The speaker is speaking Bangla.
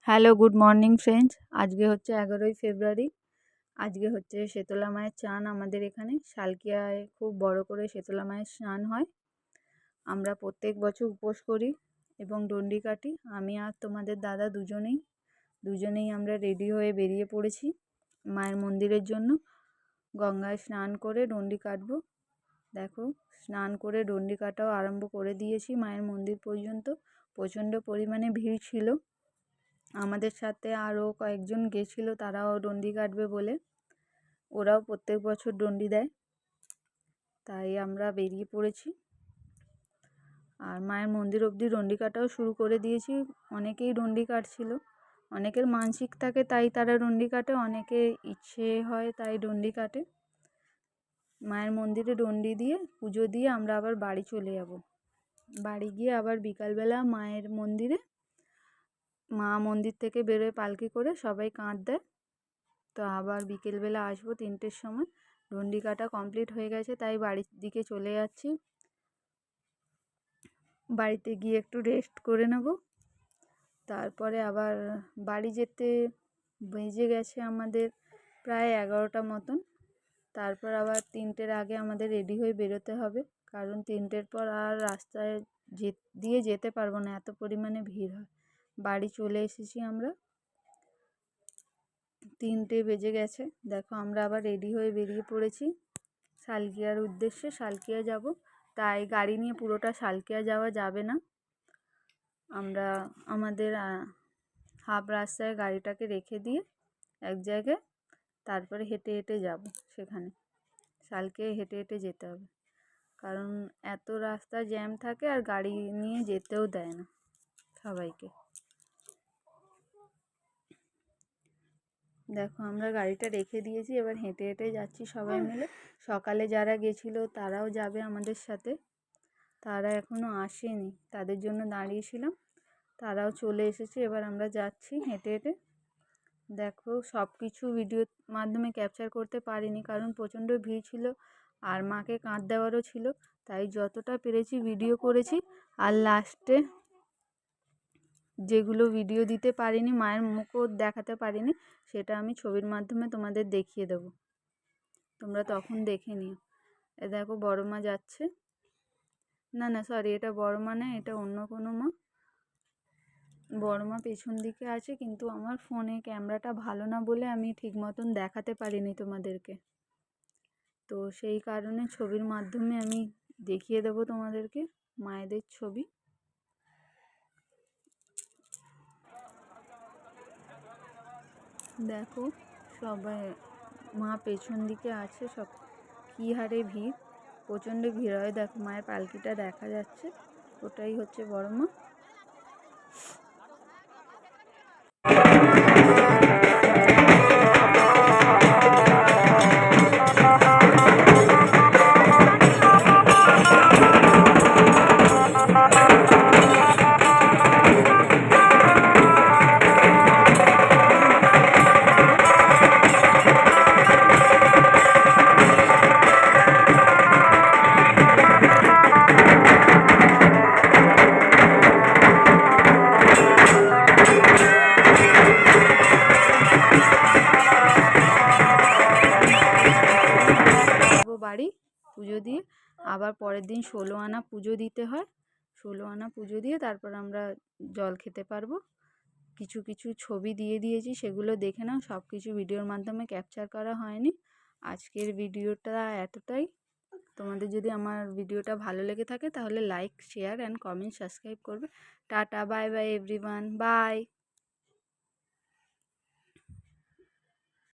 Hello, good morning friends. আজকে হচ্ছে 11ই ফেব্রুয়ারি। আজকে হচ্ছে শীতলা মায়ের চান আমাদের এখানে শালকিয়ায় খুব বড় করে শীতলা মায়ের স্নান হয়। আমরা প্রত্যেক বছর উপোস করি এবং ডন্ডি কাটি। আমি আর তোমাদের দাদা দুজনেই আমরা রেডি হয়ে বেরিয়ে পড়েছি মায়ের মন্দিরের জন্য। গঙ্গায় স্নান করে ডন্ডি কাটবো। দেখো, স্নান করে ডন্ডি কাটাও আরম্ভ করে দিয়েছি মায়ের মন্দির পর্যন্ত। প্রচণ্ড পরিমাণে ভিড় ছিল। আমাদের সাথে আরও কয়েকজন গেছিলো, তারাও ডন্ডি কাটবে বলে। ওরাও প্রত্যেক বছর ডন্ডি দেয়, তাই আমরা বেরিয়ে পড়েছি। আর মায়ের মন্দির অবধি ডন্ডি কাটাও শুরু করে দিয়েছি। অনেকেই ডন্ডি কাটছিল, অনেকের মানসিক থাকে তাই তারা ডন্ডি কাটে, অনেকের ইচ্ছে হয় তাই ডন্ডি কাটে। মায়ের মন্দিরে ডন্ডি দিয়ে পুজো দিয়ে আমরা আবার বাড়ি চলে যাব। বাড়ি গিয়ে আবার বিকালবেলা মায়ের মন্দিরে মা মন্দির থেকে বেরোয় পালকি করে, সবাই কাঁধ দেয়। তো আবার বিকেলবেলা আসবো 3টের সময়। ডন্ডি কাটা কমপ্লিট হয়ে গেছে, তাই বাড়ির দিকে চলে যাচ্ছি। বাড়িতে গিয়ে একটু রেস্ট করে নেব। তারপরে আবার বাড়ি যেতে বেজে গেছে আমাদের প্রায় 11টা মতন। তারপর আবার 3টের আগে আমাদের রেডি হয়ে বেরোতে হবে, কারণ 3টের পর আর রাস্তায় দিয়ে যেতে পারবো না, এত পরিমাণে ভিড় হয়। বাড়ি চলে এসেছি আমরা, 3টে বেজে গেছে। দেখো, আমরা আবার রেডি হয়ে বেরিয়ে পড়েছি শালকিয়ার উদ্দেশ্যে। শালকিয়া যাব, তাই গাড়ি নিয়ে পুরোটা শালকিয়া যাওয়া যাবে না। আমরা আমাদের হাফ রাস্তায় গাড়িটাকে রেখে দিয়ে এক জায়গায় তারপরে হেঁটে হেঁটে যাব সেখানে। শালকিয়ায় হেঁটে হেঁটে যেতে হবে, কারণ এত রাস্তা জ্যাম থাকে আর গাড়ি নিয়ে যেতেও দেয় না সবাইকে। দেখো, আমরা গাড়িটা রেখে দিয়েছি, এবার হেঁটে হেঁটে যাচ্ছি সবাই মিলে। সকালে যারা গেছিলো তারাও যাবে আমাদের সাথে, তারা এখনও আসেনি, তাদের জন্য দাঁড়িয়েছিলাম। তারাও চলে এসেছে, এবার আমরা যাচ্ছি হেঁটে হেঁটে। দেখো, সব কিছু ভিডিওর মাধ্যমে ক্যাপচার করতে পারিনি, কারণ প্রচণ্ড ভিড় ছিল আর মাকে কাঁধ দেওয়ারও ছিল, তাই যতটা পেরেছি ভিডিও করেছি। আর লাস্টে যেগুলো ভিডিও দিতে পারিনি, মায়ের মুখও দেখাতে পারিনি, সেটা আমি ছবির মাধ্যমে তোমাদের দেখিয়ে দেব, তোমরা তখন দেখে নিও। এ দেখো, বড় মা যাচ্ছে। না সরি, এটা বড় মা না, এটা অন্য কোনো মা। বড় মা পেছন দিকে আছে, কিন্তু আমার ফোনে ক্যামেরাটা ভালো না বলে আমি ঠিক মতন দেখাতে পারিনি তোমাদেরকে, তো সেই কারণে ছবির মাধ্যমে আমি দেখিয়ে দেব তোমাদেরকে মায়েদের ছবি। দেখো, সবাই মা পেছন দিকে আছে, সব কী হারে ভিড়, প্রচণ্ড ভিড় হয়। দেখো, মায়ের পালকিটা দেখা যাচ্ছে, ওটাই হচ্ছে বড় মা। বাড়ি পুজো দিয়ে আবার পরের দিন 16 আনা পুজো দিতে হয়। 16 আনা পুজো দিয়ে তারপর আমরা জল খেতে পারবো। কিছু কিছু ছবি দিয়ে দিয়েছি, সেগুলো দেখে নাও। সব কিছু ভিডিওর মাধ্যমে ক্যাপচার করা হয়নি। আজকের ভিডিওটা এতটাই। তোমাদের যদি আমার ভিডিওটা ভালো লেগে থাকে তাহলে like, share and comment, subscribe করবে। Tata, bye bye everyone, by.